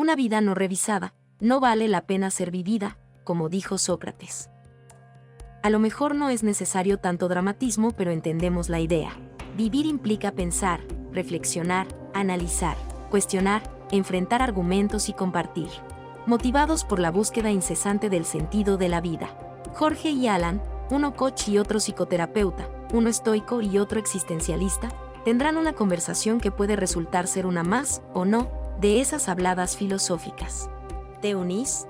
Una vida no revisada no vale la pena ser vivida, como dijo Sócrates. A lo mejor no es necesario tanto dramatismo, pero entendemos la idea. Vivir implica pensar, reflexionar, analizar, cuestionar, enfrentar argumentos y compartir. Motivados por la búsqueda incesante del sentido de la vida. Jorge y Alan, uno coach y otro psicoterapeuta, uno estoico y otro existencialista, tendrán una conversación que puede resultar ser una más, o no, de esas habladas filosóficas. ¿Te unís?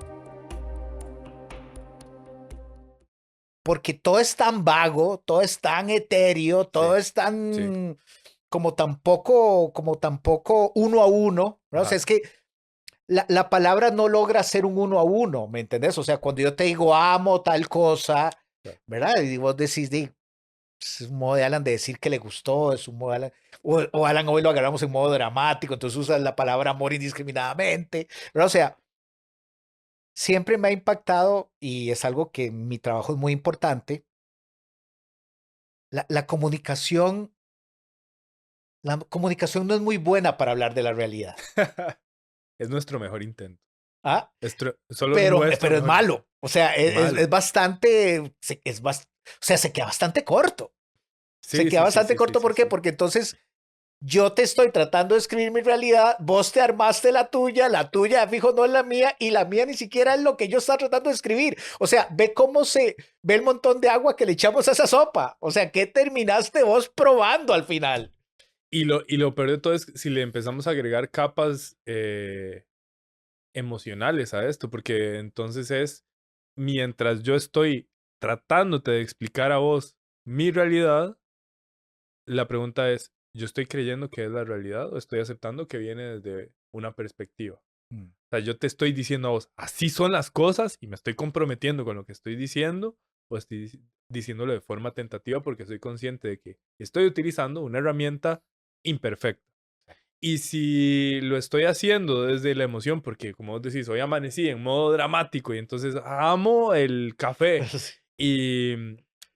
Porque todo es tan vago, todo es tan etéreo, todo Sí, es sí. tan como tampoco uno a uno, ¿verdad? O sea, Ajá. es que la palabra no logra ser un uno a uno, ¿me entendés? O sea, cuando yo te digo amo tal cosa, Claro. ¿verdad? Y vos decís, es un modo de Alan de decir que le gustó, es un modo de Alan, o Alan hoy lo agarramos en modo dramático, entonces usas la palabra amor indiscriminadamente, ¿verdad? O sea, siempre me ha impactado y es algo que en mi trabajo es muy importante. La comunicación, la comunicación no es muy buena para hablar de la realidad. Es nuestro mejor intento. ¿Ah? Solo Pero nuestro es mejor intento. malo. O sea, Malo. es bastante, o sea, se queda bastante corto. Se Sí, queda sí, sí, bastante sí, sí, corto, sí, ¿por qué? sí. Porque entonces yo te estoy tratando de escribir mi realidad, vos te armaste la tuya de fijo no es la mía, y la mía ni siquiera es lo que yo estaba tratando de escribir. O sea, ve cómo ve el montón de agua que le echamos a esa sopa. O sea, ¿qué terminaste vos probando al final? Y lo peor de todo es si le empezamos a agregar capas emocionales a esto, porque entonces mientras yo estoy tratándote de explicar a vos mi realidad, la pregunta es, ¿yo estoy creyendo que es la realidad o estoy aceptando que viene desde una perspectiva? Mm. O sea, yo te estoy diciendo a vos, así son las cosas y me estoy comprometiendo con lo que estoy diciendo o estoy diciéndolo de forma tentativa porque soy consciente de que estoy utilizando una herramienta imperfecta. Y si lo estoy haciendo desde la emoción, porque como vos decís, hoy amanecí en modo dramático y entonces amo el café y,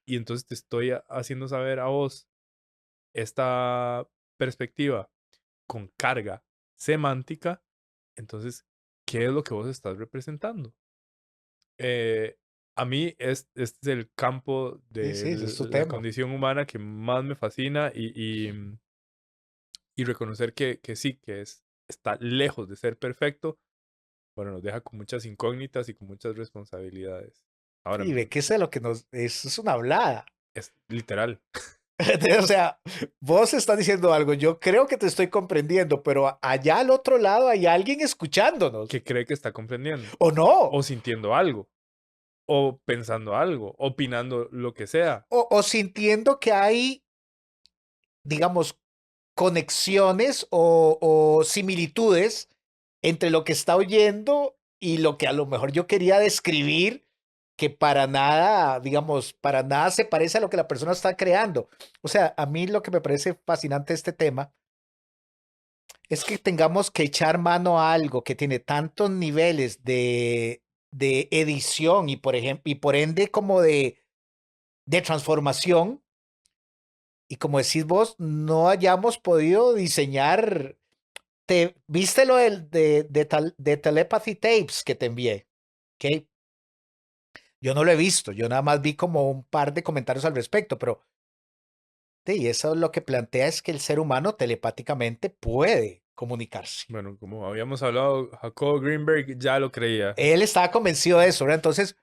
y entonces te estoy haciendo saber a vos esta perspectiva con carga semántica, entonces, ¿qué es lo que vos estás representando? Eh, a mí este es el campo Sí, de sí, ese es tu la tema. condición humana que más me fascina y reconocer que sí, está lejos de ser perfecto, bueno, nos deja con muchas incógnitas y con muchas responsabilidades. Ahora Y ve mismo, que eso es lo que eso es una hablada. es literal, O sea, vos estás diciendo algo, yo creo que te estoy comprendiendo, pero allá al otro lado hay alguien escuchándonos. que cree que está comprendiendo, ¿O no? o sintiendo algo, o pensando algo, opinando lo que sea. O sintiendo que hay, digamos, conexiones o similitudes entre lo que está oyendo y lo que a lo mejor yo quería describir, que para nada, digamos, para nada se parece a lo que la persona está creando. O sea, a mí lo que me parece fascinante de este tema es que tengamos que echar mano a algo que tiene tantos niveles de edición y por ejemplo, y por ende como de transformación. Y como decís vos, no hayamos podido diseñar. ¿Viste lo de Telepathy Tapes que te envié? ¿Ok? Yo no lo he visto, yo nada más vi como un par de comentarios al respecto, pero sí, eso lo que plantea es que el ser humano telepáticamente puede comunicarse. Bueno, como habíamos hablado, Jacob Greenberg ya lo creía. Él estaba convencido de eso, ¿verdad? Entonces,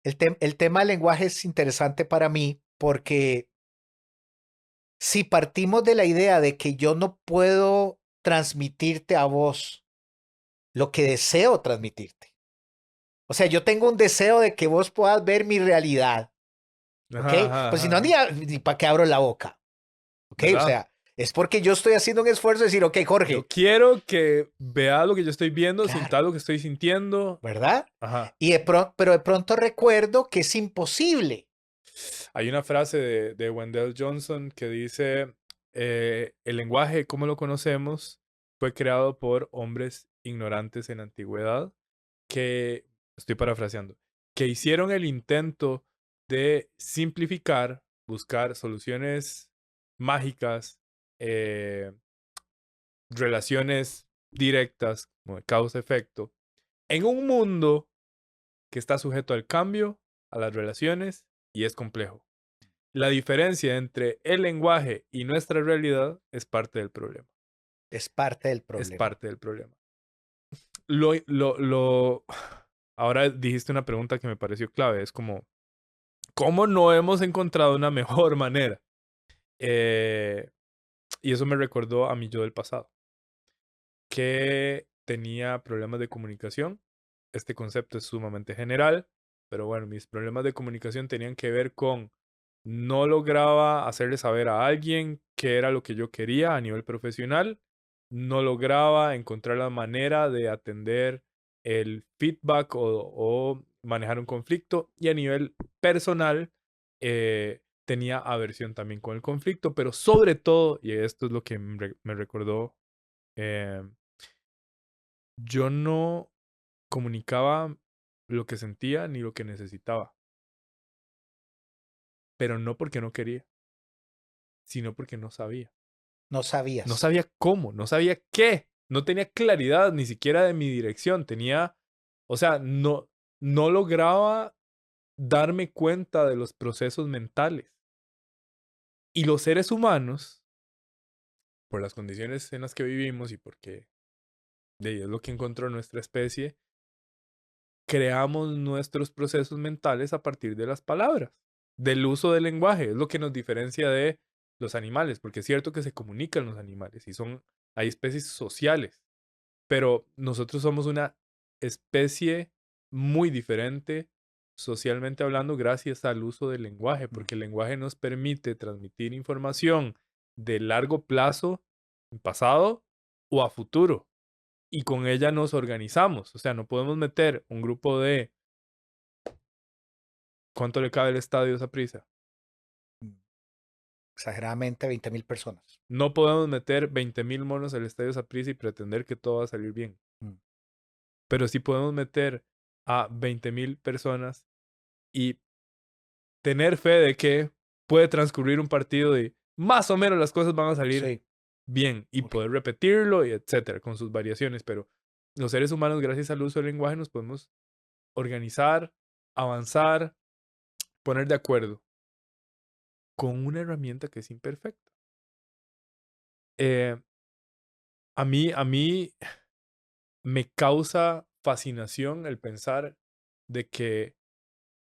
el tema del lenguaje es interesante para mí porque si partimos de la idea de que yo no puedo transmitirte a vos lo que deseo transmitirte. O sea, yo tengo un deseo de que vos puedas ver mi realidad, ¿ok? Ajá, ajá, Pues si ajá, no, ajá. ni para qué abro la boca, ¿ok? O ¿Verdad? sea, es porque yo estoy haciendo un esfuerzo de decir, ok, Yo Jorge, quiero que vea lo que yo estoy viendo, claro, sinta lo que estoy sintiendo. ¿verdad? Ajá. Pero de pronto recuerdo que es imposible. Hay una frase de Wendell Johnson que dice, el lenguaje, como lo conocemos, fue creado por hombres ignorantes en la antigüedad que, estoy parafraseando, que hicieron el intento de simplificar, buscar soluciones mágicas, relaciones directas, como de causa-efecto, en un mundo que está sujeto al cambio, a las relaciones, y es complejo. La diferencia entre el lenguaje y nuestra realidad es parte del problema. Es parte del Es problema. parte del problema. Ahora dijiste una pregunta que me pareció clave. Es como, ¿cómo no hemos encontrado una mejor manera? Y eso me recordó a mi yo del pasado, que tenía problemas de comunicación. Este concepto es sumamente general, pero bueno, mis problemas de comunicación tenían que ver con no lograba hacerle saber a alguien qué era lo que yo quería a nivel profesional, no lograba encontrar la manera de atender el feedback o manejar un conflicto, y a nivel personal tenía aversión también con el conflicto, pero sobre todo, y esto es lo que me recordó, eh, yo no comunicaba lo que sentía ni lo que necesitaba, pero no porque no quería, sino porque no sabía. No No sabías. sabía cómo, no sabía qué, no tenía claridad ni siquiera de mi dirección, o sea, no lograba darme cuenta de los procesos mentales. Y los seres humanos, por las condiciones en las que vivimos y porque de ahí es lo que encontró nuestra especie, creamos nuestros procesos mentales a partir de las palabras, del uso del lenguaje. Es lo que nos diferencia de los animales, porque es cierto que se comunican los animales y hay especies sociales, pero nosotros somos una especie muy diferente socialmente hablando gracias al uso del lenguaje, porque el lenguaje nos permite transmitir información de largo plazo, en pasado o a futuro, y con ella nos organizamos. O sea, no podemos meter un grupo de... ¿Cuánto le cabe el estadio a Saprissa? Exageradamente 20.000 personas. No podemos meter 20,000 monos al estadio Saprissa y pretender que todo va a salir bien. Mm. Pero sí podemos meter a 20,000 personas y tener fe de que puede transcurrir un partido y más o menos las cosas van a salir Sí. bien, y poder repetirlo, y etcétera, con sus variaciones. Pero los seres humanos, gracias al uso del lenguaje, nos podemos organizar, avanzar, poner de acuerdo con una herramienta que es imperfecta. Eh, a mí me causa fascinación el pensar de que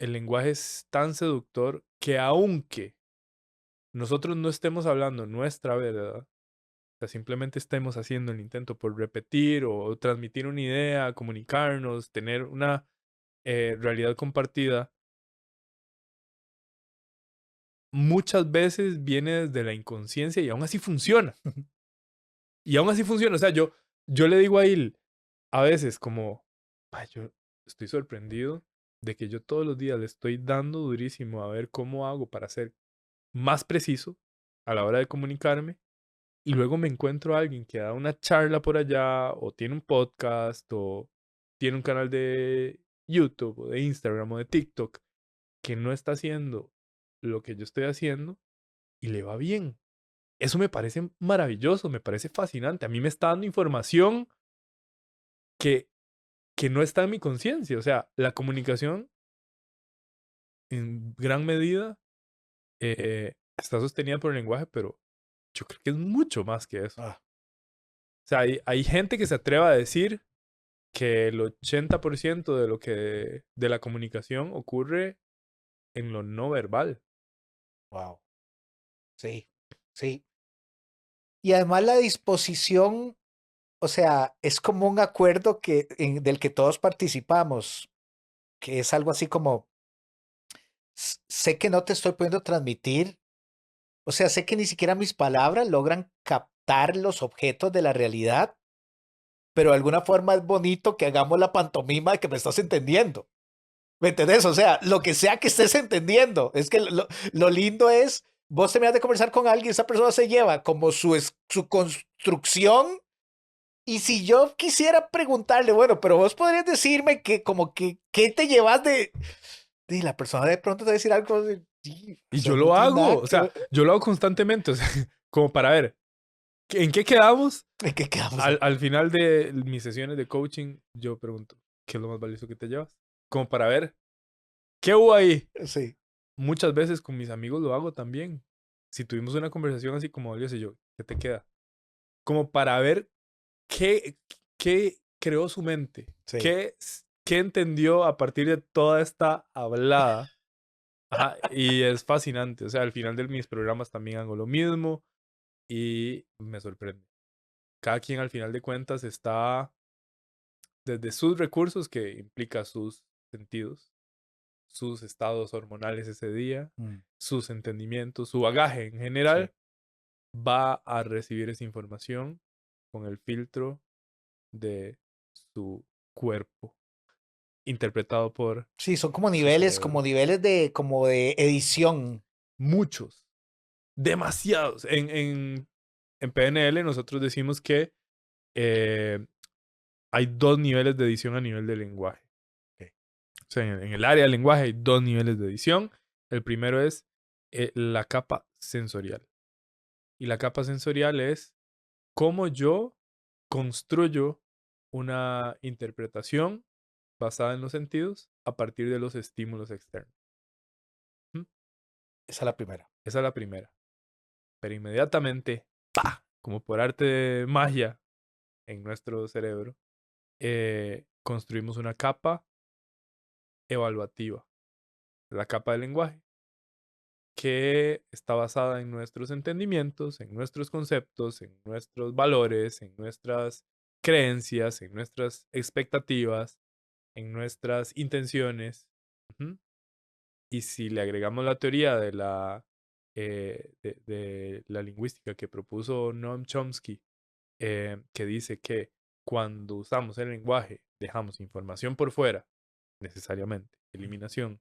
el lenguaje es tan seductor que aunque nosotros no estemos hablando nuestra verdad, o sea, simplemente estemos haciendo el intento por repetir o transmitir una idea, comunicarnos, tener una realidad compartida, muchas veces viene desde la inconsciencia y aún así funciona. Y aún así funciona. O sea, yo le digo a él a veces como, "Ay, yo estoy sorprendido de que yo todos los días le estoy dando durísimo a ver cómo hago para ser más preciso a la hora de comunicarme, y luego me encuentro a alguien que da una charla por allá o tiene un podcast o tiene un canal de YouTube o de Instagram o de TikTok que no está haciendo lo que yo estoy haciendo y le va bien". Eso me parece maravilloso, me parece fascinante. A mí me está dando información que, que no está en mi conciencia. O sea, la comunicación en gran medida está sostenida por el lenguaje, pero yo creo que es mucho más que eso. Ah, O sea, hay gente que se atreve a decir que el 80% de la comunicación ocurre en lo no verbal. wow. Sí, sí. Y además la disposición, o sea, es como un acuerdo del que todos participamos, que es algo así como, sé que no te estoy pudiendo transmitir, o sea, sé que ni siquiera mis palabras logran captar los objetos de la realidad, pero de alguna forma es bonito que hagamos la pantomima de que me estás entendiendo. ¿Me entendés? O sea, lo que sea que estés entendiendo. Es que lo lindo es, vos terminas de conversar con alguien, esa persona se lleva como su construcción. Y si yo quisiera preguntarle, bueno, pero vos podrías decirme que como que, ¿qué te llevas de la persona de pronto te va a decir algo de, sí, o Y sea, yo no lo tiene hago, nada o que sea, ver. yo lo hago constantemente, o sea, como para ver, ¿En qué quedamos? ¿En qué quedamos? Al final de mis sesiones de coaching, yo pregunto, ¿qué es lo más valioso que te llevas? Como para ver, ¿qué hubo ahí? Sí, Muchas veces con mis amigos lo hago también. Si tuvimos una conversación así como valiosa, yo, ¿qué te queda? Como para ver qué, qué creó su mente, sí. qué entendió a partir de toda esta hablada. Ajá, y es fascinante. O sea, al final de mis programas también hago lo mismo y me sorprende. Cada quien al final de cuentas está desde sus recursos, que implica sus sentidos, sus estados hormonales ese día, Mm, sus entendimientos, su bagaje en sí. general, va a recibir esa información con el filtro de su cuerpo, interpretado por Sí, son su como cerebro. niveles como de edición. Muchos, demasiados. En PNL nosotros decimos que eh, hay 2 niveles de edición a nivel del lenguaje. Ok. O sea, en el área del lenguaje hay 2 niveles de edición. El primero es la capa sensorial. Y la capa sensorial es cómo yo construyo una interpretación basada en los sentidos a partir de los estímulos externos. ¿Mm? Esa es la primera. Esa es la primera. Pero inmediatamente, ¡pa! Como por arte de magia en nuestro cerebro, construimos una capa evaluativa, la capa del lenguaje, que está basada en nuestros entendimientos, en nuestros conceptos, en nuestros valores, en nuestras creencias, en nuestras expectativas, en nuestras intenciones. Ujú. Y si le agregamos la teoría de la lingüística que propuso Noam Chomsky, que dice que cuando usamos el lenguaje dejamos información por fuera, necesariamente, eliminación,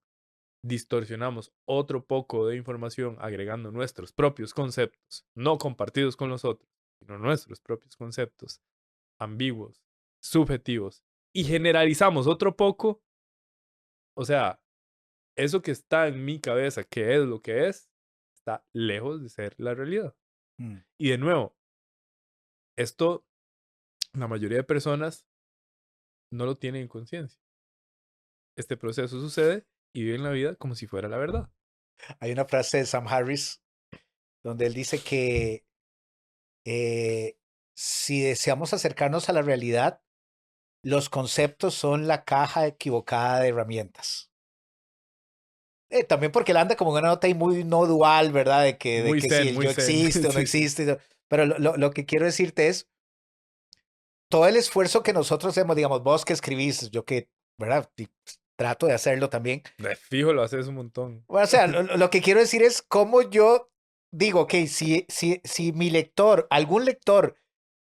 distorsionamos otro poco de información agregando nuestros propios conceptos, no compartidos con los otros, sino nuestros propios conceptos, ambiguos, subjetivos, y generalizamos otro poco, o sea, eso que está en mi cabeza, que es lo que es, está lejos de ser la realidad. Mm. Y de nuevo, esto la mayoría de personas no lo tienen en conciencia. Este proceso sucede y viven la vida como si fuera la verdad. Hay una frase de Sam Harris donde él dice que si deseamos acercarnos a la realidad, los conceptos son la caja equivocada de herramientas. También porque él anda como en una nota ahí muy no dual, ¿verdad? De Muy que si zen, el muy yo zen. existe o no Sí, sí. existe. Pero lo que quiero decirte es, todo el esfuerzo que nosotros hacemos, digamos, vos que escribís, yo que, ¿verdad? Y, pues, trato de hacerlo también. De fijo lo haces un montón. Bueno, o sea, lo que quiero decir es cómo yo digo, ok, si mi lector, algún lector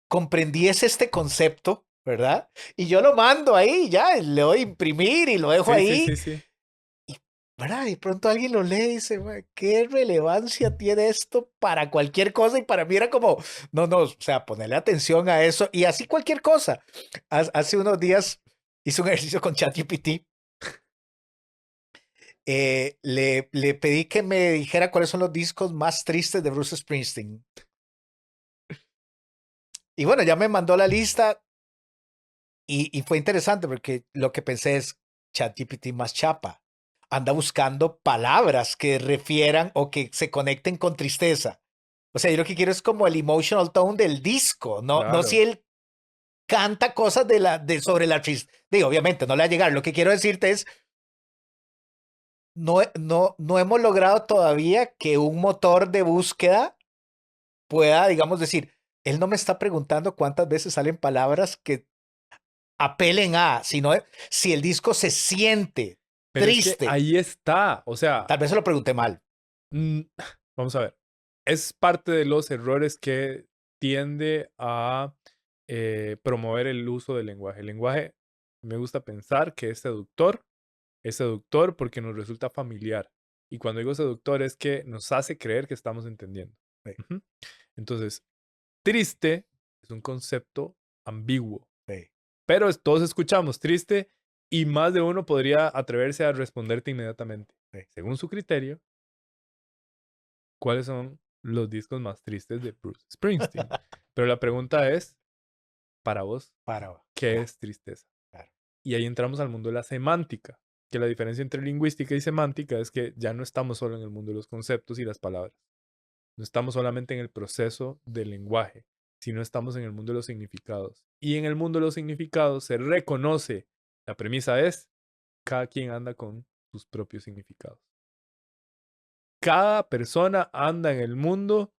comprendiese este concepto, ¿verdad? Y yo lo mando ahí, ya, le doy a imprimir y lo dejo Sí, sí, ahí, sí, sí. y, ¿verdad? Y pronto alguien lo lee y dice, "Mae, ¿qué relevancia tiene esto para cualquier cosa?" Y para mí era como, no, o sea, ponerle atención a eso y así cualquier cosa. Hace unos días hice un ejercicio con ChatGPT. Le pedí que me dijera cuáles son los discos más tristes de Bruce Springsteen. Y bueno, ya me mandó la lista y fue interesante porque lo que pensé es ChatGPT más chapa. Anda buscando palabras que refieran o que se conecten con tristeza. O sea, yo lo que quiero es como el emotional tone del disco, no si Claro. él canta cosas sobre la tristeza. Digo, obviamente, no le va a llegar. Lo que quiero decirte es, no hemos logrado todavía que un motor de búsqueda pueda, digamos, decir, él no me está preguntando cuántas veces salen palabras que apelen a, sino si el disco se siente Pero es que triste. ahí está. O sea, Tal vez se lo pregunté mal. mm, vamos a ver. Es parte de los errores que tiende a promover el uso del lenguaje. El lenguaje, me gusta pensar que es seductor porque nos resulta familiar. Y cuando digo seductor es que nos hace creer que estamos entendiendo. Sí, Ujú. Entonces, triste es un concepto ambiguo, sí. pero todos escuchamos triste y más de uno podría atreverse a responderte inmediatamente. Sí. Según su criterio, ¿cuáles son los discos más tristes de Bruce Springsteen? Pero la pregunta es, para vos, Para, ¿qué ya, es tristeza? claro. Y ahí entramos al mundo de la semántica, que la diferencia entre lingüística y semántica es que ya no estamos solo en el mundo de los conceptos y las palabras. No estamos solamente en el proceso del lenguaje, sino estamos en el mundo de los significados. Y en el mundo de los significados se reconoce, la premisa es, cada quien anda con sus propios significados. Cada persona anda en el mundo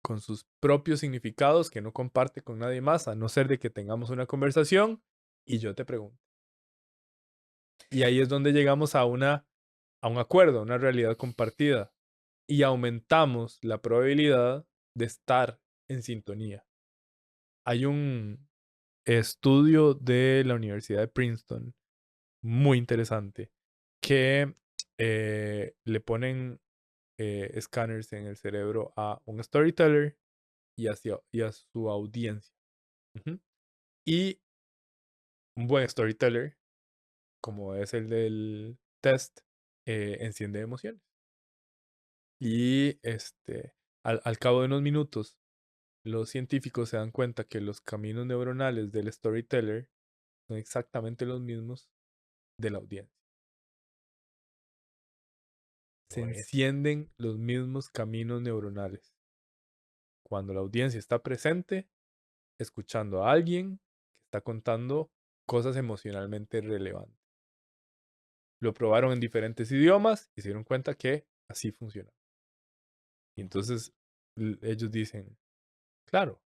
con sus propios significados que no comparte con nadie más, a no ser de que tengamos una conversación y yo te pregunto. Y ahí es donde llegamos a un acuerdo, a una realidad compartida. Y aumentamos la probabilidad de estar en sintonía. Hay un estudio de la Universidad de Princeton muy interesante que le ponen escáneres en el cerebro a un storyteller y a su audiencia. Ujú. Y un buen storyteller, como es el del test, enciende emociones. Y al cabo de unos minutos, los científicos se dan cuenta que los caminos neuronales del storyteller son exactamente los mismos de la audiencia. Se Bueno, encienden los mismos caminos neuronales. Cuando la audiencia está presente, escuchando a alguien que está contando cosas emocionalmente relevantes. Lo probaron en diferentes idiomas y se dieron cuenta que así funciona. Y entonces ellos dicen, claro,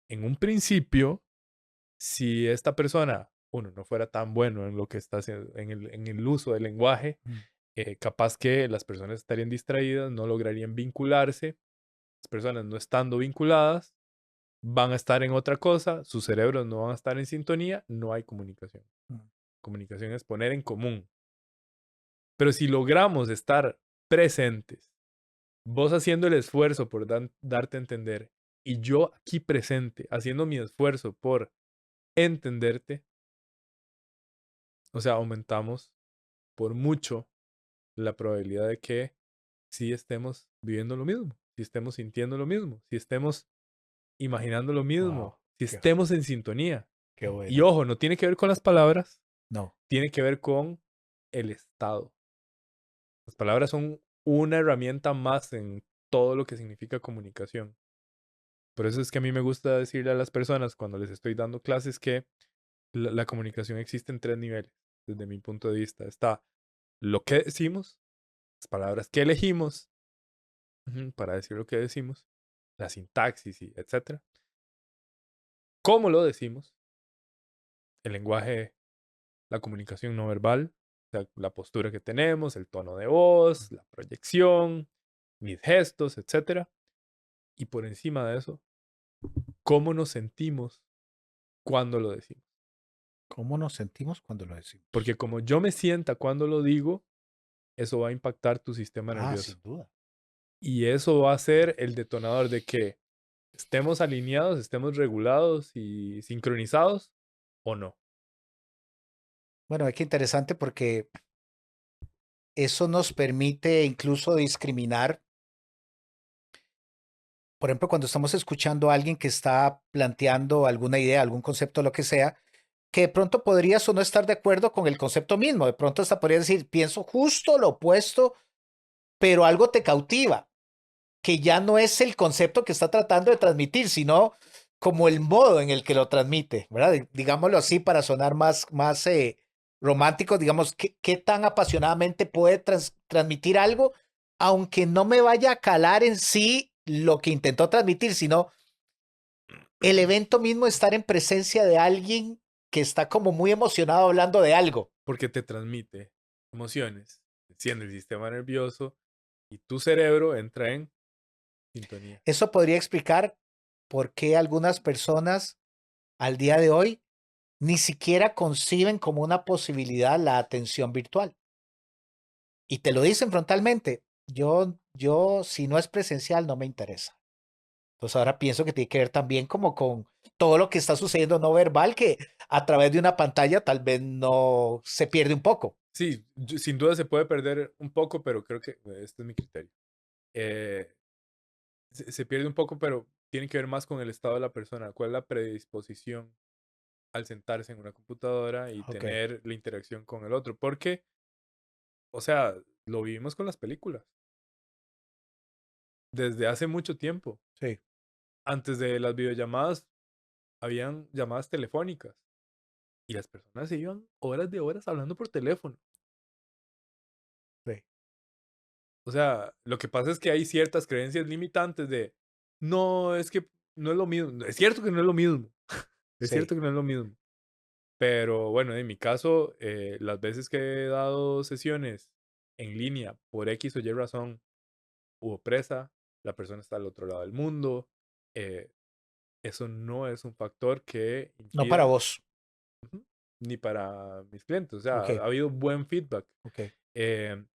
en un principio, si esta persona, uno, no fuera tan bueno en lo que está haciendo, en el uso del lenguaje, capaz que las personas estarían distraídas, no lograrían vincularse. Las personas no estando vinculadas van a estar en otra cosa, sus cerebros no van a estar en sintonía, no hay comunicación. Comunicación es poner en común. Pero si logramos estar presentes, vos haciendo el esfuerzo por darte a entender y yo aquí presente haciendo mi esfuerzo por entenderte, o sea, aumentamos por mucho la probabilidad de que sí estemos viviendo lo mismo, si estemos sintiendo lo mismo, si estemos imaginando lo mismo, wow, si estemos en sintonía. qué Y bueno. ojo, no tiene que ver con las palabras, No, tiene que ver con el estado. Las palabras son una herramienta más en todo lo que significa comunicación. Por eso es que a mí me gusta decirle a las personas cuando les estoy dando clases que la comunicación existe en 3 niveles, desde mi punto de vista. Está lo que decimos, las palabras que elegimos para decir lo que decimos, la sintaxis y etcétera. ¿Cómo lo decimos? El lenguaje, la comunicación no verbal, o sea, la postura que tenemos, el tono de voz, la proyección, mis gestos, etcétera. Y por encima de eso, cómo nos sentimos cuando lo decimos. ¿cómo nos sentimos cuando lo decimos? Porque como yo me sienta cuando lo digo, eso va a impactar tu sistema nervioso. Sin duda. Y eso va a ser el detonador de que estemos alineados, estemos regulados y sincronizados o no. Bueno, es que interesante porque eso nos permite incluso discriminar. Por ejemplo, cuando estamos escuchando a alguien que está planteando alguna idea, algún concepto, lo que sea, que de pronto podrías o no estar de acuerdo con el concepto mismo. De pronto hasta podrías decir, pienso justo lo opuesto, pero algo te cautiva, que ya no es el concepto que está tratando de transmitir, sino como el modo en el que lo transmite, ¿verdad? Digámoslo así para sonar más romántico, digamos, ¿qué tan apasionadamente puede transmitir algo, aunque no me vaya a calar en sí lo que intentó transmitir, sino el evento mismo, estar en presencia de alguien que está como muy emocionado hablando de algo. Porque te transmite emociones, enciende el sistema nervioso y tu cerebro entra en sintonía. Eso podría explicar por qué algunas personas al día de hoy ni siquiera conciben como una posibilidad la atención virtual. Y te lo dicen frontalmente, yo si no es presencial no me interesa. Entonces ahora pienso que tiene que ver también como con todo lo que está sucediendo no verbal, que a través de una pantalla tal vez no se pierde un poco. Sí, sin duda se puede perder un poco, pero creo que este es mi criterio. Se pierde un poco, pero tiene que ver más con el estado de la persona, cuál es la predisposición al sentarse en una computadora y Ok, tener la interacción con el otro. Porque, o sea, lo vivimos con las películas desde hace mucho tiempo. sí, Antes de las videollamadas, habían llamadas telefónicas y las personas se iban horas de horas hablando por teléfono. sí, O sea, lo que pasa es que hay ciertas creencias limitantes de, no, es que no es lo mismo. Es cierto que no es lo mismo. Es sí. cierto que no es lo mismo. Pero bueno, en mi caso, las veces que he dado sesiones en línea por X o Y razón, hubo presa, la persona está al otro lado del mundo, eh, eso no es un factor que No para impida, vos. ujú, ni para mis clientes. O sea, Ok, ha habido buen feedback. ok, eh,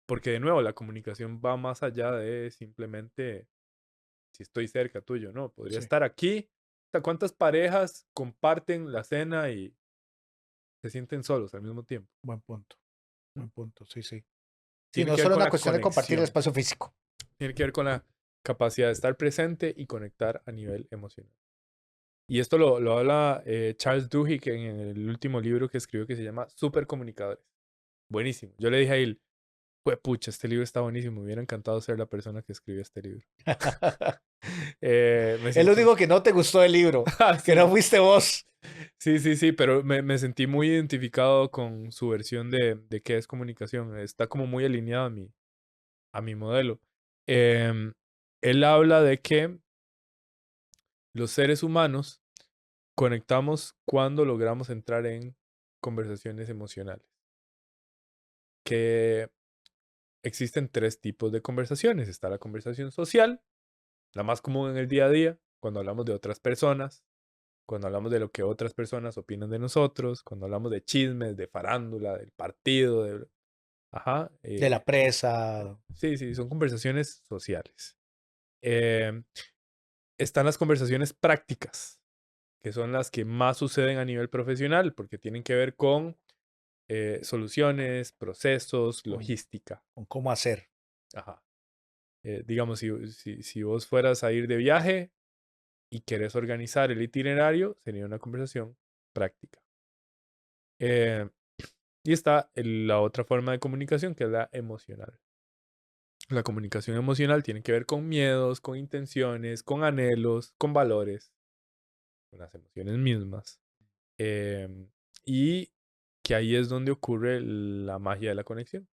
Porque de nuevo, la comunicación va más allá de simplemente si estoy cerca tuyo, ¿no? Podría sí. estar aquí. O sea, ¿cuántas parejas comparten la cena y se sienten solos al mismo tiempo? Buen punto, ¿Mm? buen punto, sí, sí. Sí, Tiene no es que ver solo con una la cuestión de compartir el conexión. espacio físico. Tiene que ver con la capacidad de estar presente y conectar a nivel emocional. Y esto lo habla Charles Duhigg en el último libro que escribió que se llama Supercomunicadores. Buenísimo. Yo le dije a él, pues pucha, este libro está buenísimo. Me hubiera encantado ser la persona que escribió este libro. Me Es lo siento... único que no te gustó del libro, Ah, que no sí, fuiste vos. sí, sí, sí, pero me sentí muy identificado con su versión de qué es comunicación. Está como muy alineado a mi modelo. Em, Él habla de que los seres humanos conectamos cuando logramos entrar en conversaciones emocionales. Que existen tres tipos de conversaciones. Está la conversación social, la más común en el día a día, cuando hablamos de otras personas, cuando hablamos de lo que otras personas opinan de nosotros, cuando hablamos de chismes, de farándula, del partido, de... Ajá. De la presa. Sí, sí, son conversaciones sociales. Em, Están las conversaciones prácticas, que son las que más suceden a nivel profesional, porque tienen que ver con soluciones, procesos, Con, logística. con cómo hacer. Ajá. Digamos, si vos fueras a ir de viaje y querés organizar el itinerario, sería una conversación práctica. Eh, y está la otra forma de comunicación, que es la emocional. La comunicación emocional tiene que ver con miedos, con intenciones, con anhelos, con valores, con las emociones mismas. Em, y que ahí es donde ocurre la magia de la conexión.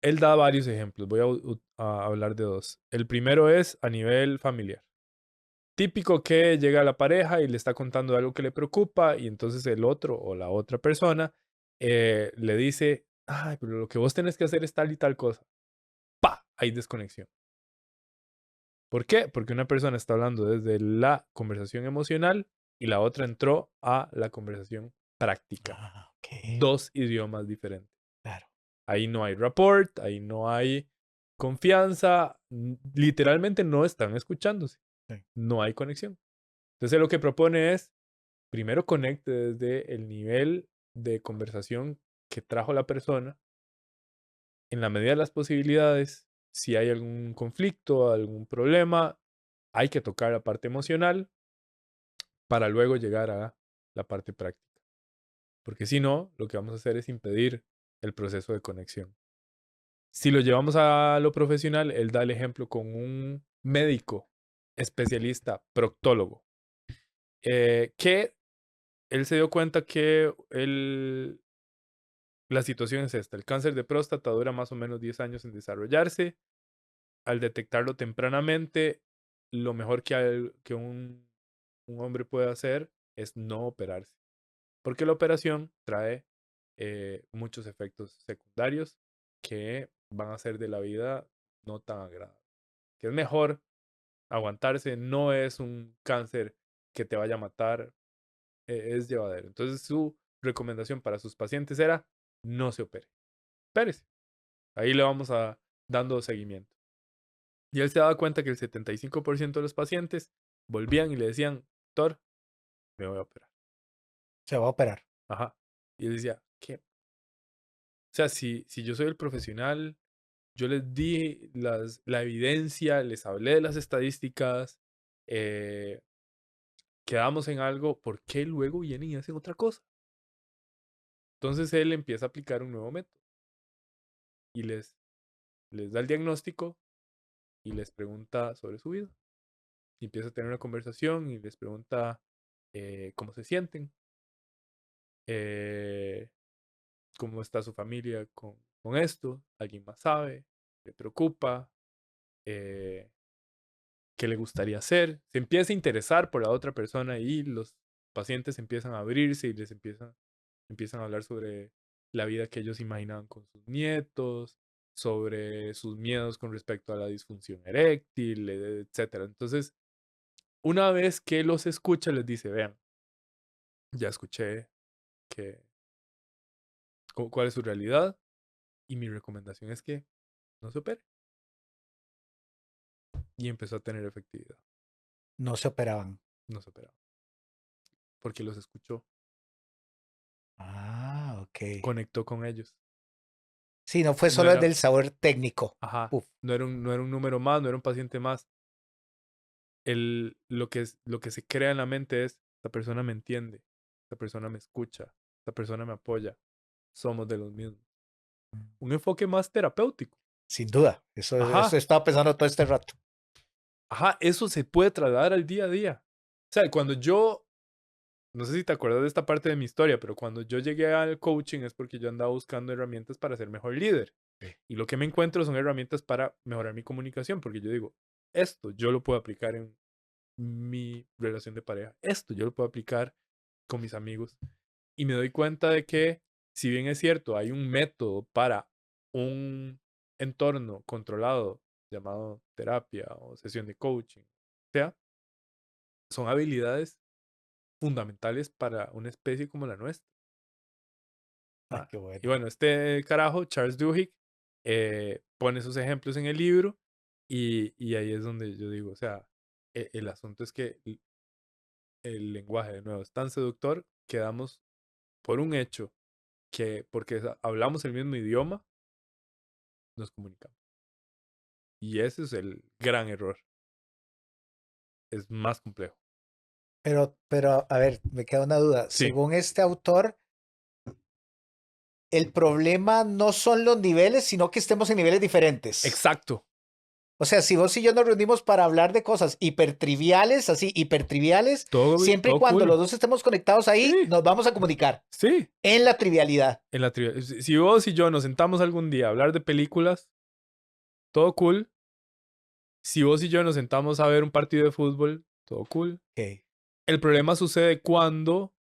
Él da varios ejemplos, voy a hablar de dos. El primero es a nivel familiar. Típico que llega la pareja y le está contando algo que le preocupa y entonces el otro o la otra persona le dice, ay, pero lo que vos tenés que hacer es tal y tal cosa. ¡Pa! Hay desconexión. ¿Por qué? Porque una persona está hablando desde la conversación emocional y la otra entró a la conversación práctica. Ah, ok, Dos idiomas diferentes. claro. Ahí no hay rapport, ahí no hay confianza, literalmente no están escuchándose, Sí. no hay conexión. Entonces lo que propone es, primero conecte desde el nivel de conversación que trajo la persona, en la medida de las posibilidades, si hay algún conflicto, algún problema, hay que tocar la parte emocional para luego llegar a la parte práctica. Porque si no, lo que vamos a hacer es impedir el proceso de conexión. Si lo llevamos a lo profesional, él da el ejemplo con un médico especialista, proctólogo, que él se dio cuenta que la situación es esta. El cáncer de próstata dura más o menos 10 años en desarrollarse. Al detectarlo tempranamente, lo mejor que un hombre puede hacer es no operarse. Porque la operación trae muchos efectos secundarios que van a hacer de la vida no tan agradable. Que es mejor aguantarse, no es un cáncer que te vaya a matar, es llevadero. Entonces su recomendación para sus pacientes era no se opere, espérese. Ahí le vamos a dando seguimiento. Y él se daba cuenta que el 75% de los pacientes volvían y le decían, doctor, me voy a operar. Se va a operar. Ajá. Y él decía, ¿qué? O sea, si yo soy el profesional, yo les di la evidencia, les hablé de las estadísticas, eh, quedamos en algo, ¿por qué luego vienen y hacen otra cosa? Entonces él empieza a aplicar un nuevo método y les da el diagnóstico y les pregunta sobre su vida. Y empieza a tener una conversación y les pregunta cómo se sienten, eh, cómo está su familia con esto, alguien más sabe, le preocupa, eh, qué le gustaría hacer. Se empieza a interesar por la otra persona y los pacientes empiezan a abrirse y empiezan a hablar sobre la vida que ellos imaginaban con sus nietos, sobre sus miedos con respecto a la disfunción eréctil, etcétera. Entonces, una vez que los escucha, les dice, vean, ya escuché que, cuál es su realidad y mi recomendación es que no se opere. Y empezó a tener efectividad. No se operaban. No se operaba. Porque los escuchó, Ah, ok. conectó con ellos. Sí, no fue No solo el era, del sabor técnico. ajá, Uf, no era un número más, no era un paciente más. Lo que se crea en la mente es, esta persona me entiende, esta persona me escucha, esta persona me apoya, somos de los mismos. Un enfoque más terapéutico. sin duda. Eso Ajá, estaba pensando todo este rato. ajá, eso se puede trasladar al día a día. O sea, cuando yo, no sé si te acuerdas de esta parte de mi historia, pero cuando yo llegué al coaching es porque yo andaba buscando herramientas para ser mejor líder. Sí. Y lo que me encuentro son herramientas para mejorar mi comunicación, porque yo digo, esto yo lo puedo aplicar en mi relación de pareja. Esto yo lo puedo aplicar con mis amigos. Y me doy cuenta de que, si bien es cierto, hay un método para un entorno controlado llamado terapia o sesión de coaching, o sea, son habilidades fundamentales para una especie como la nuestra. Ah, Ah, qué y bueno. bueno, este carajo, Charles Duhigg, pone esos ejemplos en el libro y ahí es donde yo digo, o sea, el asunto es que el lenguaje, de nuevo, es tan seductor que damos por un hecho que porque hablamos el mismo idioma, nos comunicamos. Y ese es el gran error. Es más complejo. Pero, a ver, me queda una duda. Sí, Según este autor, el problema no son los niveles, sino que estemos en niveles diferentes. exacto. O sea, si vos y yo nos reunimos para hablar de cosas hipertriviales, así, hipertriviales, siempre y Todo cuando cool. los dos estemos conectados ahí, Sí, nos vamos a comunicar sí. en la trivialidad. Si vos y yo nos sentamos algún día a hablar de películas, todo cool. Si vos y yo nos sentamos a ver un partido de fútbol, todo cool. Ok, El problema sucede cuando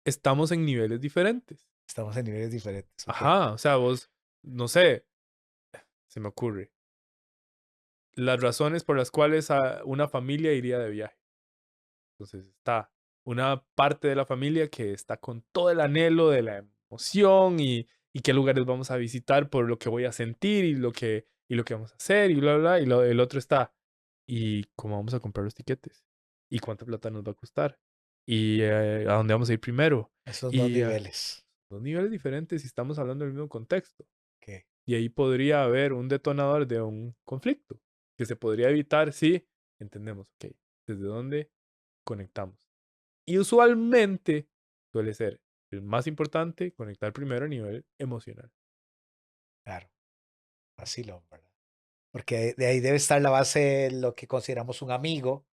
estamos en niveles diferentes. estamos en niveles diferentes. Ok, Ajá, o sea, vos, no sé, se me ocurre. Las razones por las cuales una familia iría de viaje. Entonces está una parte de la familia que está con todo el anhelo de la emoción y qué lugares vamos a visitar por lo que voy a sentir y lo que vamos a hacer y bla, bla, bla. El otro está, ¿y cómo vamos a comprar los tiquetes? ¿Y cuánta plata nos va a costar? ¿Y a dónde vamos a ir primero? esos dos Y niveles. dos niveles diferentes y estamos hablando del mismo contexto. Ok, Y ahí podría haber un detonador de un conflicto que se podría evitar si entendemos, ok, ¿desde dónde conectamos? Y usualmente suele ser el más importante conectar primero a nivel emocional. claro, así lo, ¿verdad? Porque de ahí debe estar la base de lo que consideramos un amigo,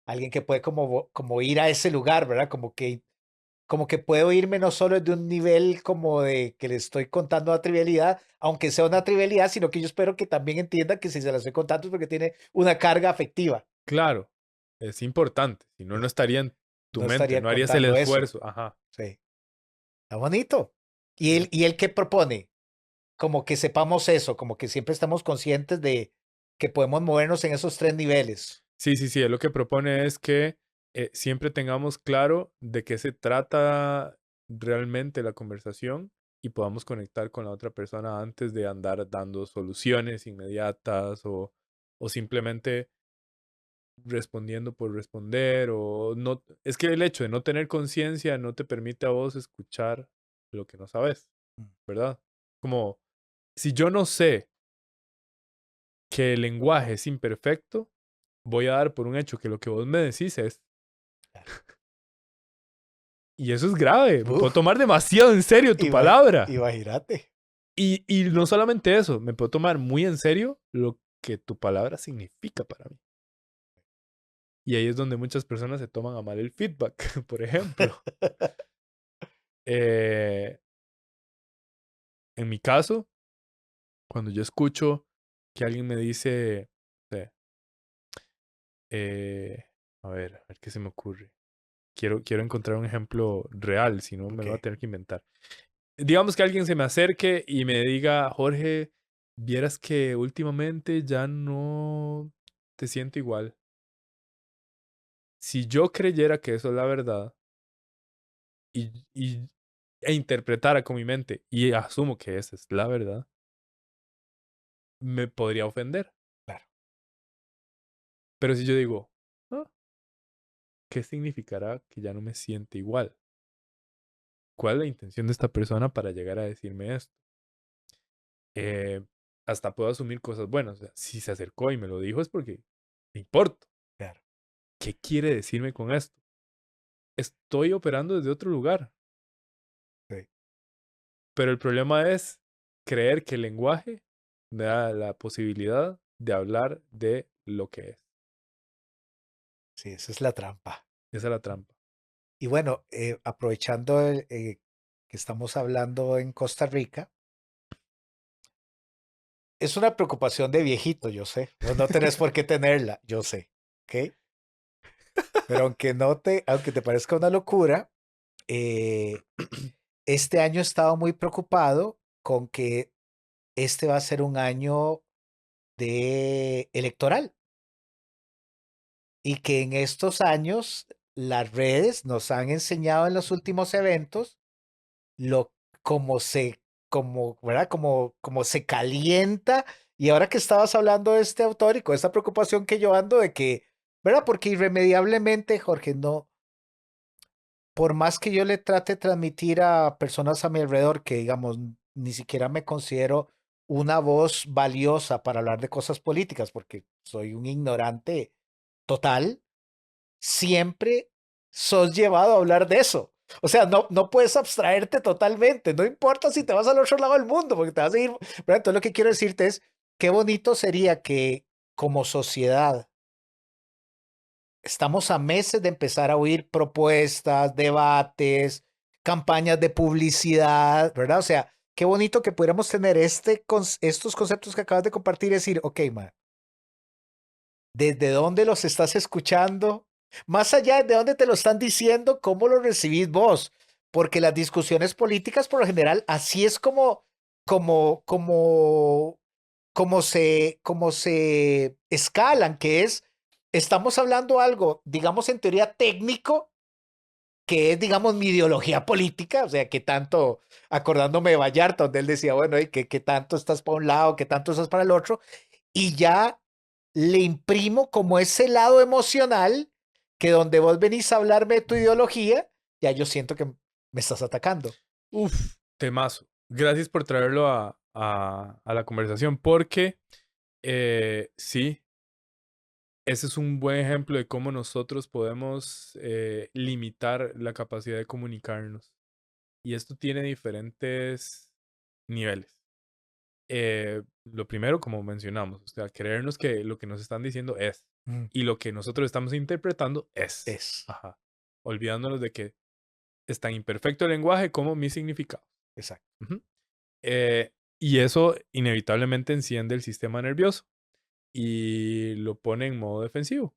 alguien que puede como ir a ese lugar, ¿verdad? Como que puedo irme no solo de un nivel como de que le estoy contando una trivialidad, aunque sea una trivialidad, sino que yo espero que también entienda que si se la estoy contando es porque tiene una carga afectiva. Claro, es importante, si no, no estaría en tu No mente, estaría no harías el contando eso. esfuerzo. Ajá. Sí, está bonito. ¿Y Ujú. él qué propone? Como que sepamos eso, como que siempre estamos conscientes de que podemos movernos en esos tres niveles. Sí, sí, sí, él lo que propone es que siempre tengamos claro de qué se trata realmente la conversación y podamos conectar con la otra persona antes de andar dando soluciones inmediatas o simplemente respondiendo por responder o no. Es que el hecho de no tener conciencia no te permite a vos escuchar lo que no sabes, Mm. ¿verdad? Como si yo no sé que el lenguaje es imperfecto, voy a dar por un hecho que lo que vos me decís es. Y eso es grave. Me puedo Uf, tomar demasiado en serio tu palabra. imagínate. Y no solamente eso, me puedo tomar muy en serio lo que tu palabra significa para mí. Y ahí es donde muchas personas se toman a mal el feedback, por ejemplo. Eh, en mi caso, cuando yo escucho que alguien me dice, no sé, a ver qué se me ocurre. Quiero encontrar un ejemplo real, si no me lo voy a Ok, tener que inventar. Digamos que alguien se me acerque y me diga, Jorge, vieras que últimamente ya no te siento igual. Si yo creyera que eso es la verdad e interpretara con mi mente y asumo que esa es la verdad, me podría ofender. claro. Pero si yo digo, "Ah, ¿qué significará que ya no me siente igual? ¿Cuál es la intención de esta persona para llegar a decirme esto? Eh, Hasta puedo asumir cosas buenas. O sea, si se acercó y me lo dijo es porque me importa. Claro. ¿Qué quiere decirme con esto? Estoy operando desde otro lugar, Sí, pero el problema es creer que el lenguaje me da la posibilidad de hablar de lo que es. sí, esa es la trampa. Esa es la trampa. Y bueno, aprovechando que estamos hablando en Costa Rica, es una preocupación de viejito, yo sé. Vos no tenés por qué tenerla, yo sé. ¿Ok? Pero aunque te parezca una locura, eh, este año he estado muy preocupado con que este va a ser un año de electoral y que en estos años las redes nos han enseñado en los últimos eventos lo como se como, ¿verdad? Como se calienta. Y ahora que estabas hablando de este autor y con esta preocupación que yo ando de que, ¿verdad? Porque irremediablemente, Jorge, no, por más que yo le trate de transmitir a personas a mi alrededor que, digamos, ni siquiera me considero una voz valiosa para hablar de cosas políticas, porque soy un ignorante total, siempre sos llevado a hablar de eso. O sea, no puedes abstraerte totalmente, no importa si te vas al otro lado del mundo, porque te vas a ir. ¿Verdad? Entonces lo que quiero decirte es, qué bonito sería que como sociedad estamos a meses de empezar a oír propuestas, debates, campañas de publicidad, ¿verdad? O sea, qué bonito que pudiéramos tener estos conceptos que acabas de compartir y decir, ok, man, ¿desde dónde los estás escuchando? Más allá de dónde te lo están diciendo, ¿cómo lo recibís vos? Porque las discusiones políticas, por lo general, así es como, como, como se escalan, que es, estamos hablando algo, digamos, en teoría técnico, que es, digamos, mi ideología política, o sea, que tanto, acordándome de Vallarta, donde él decía, bueno, que tanto estás para un lado, que tanto estás para el otro, y ya le imprimo como ese lado emocional que donde vos venís a hablarme de tu ideología, ya yo siento que me estás atacando. Uf, temazo. Gracias por traerlo a la conversación porque sí, ese es un buen ejemplo de cómo nosotros podemos limitar la capacidad de comunicarnos. Y esto tiene diferentes niveles. Lo primero, como mencionamos, o sea, creernos que lo que nos están diciendo es Mm, y lo que nosotros estamos interpretando es. Es, Ajá. Olvidándonos de que es tan imperfecto el lenguaje como mi significado. exacto. Ujú. Y eso inevitablemente enciende el sistema nervioso y lo pone en modo defensivo.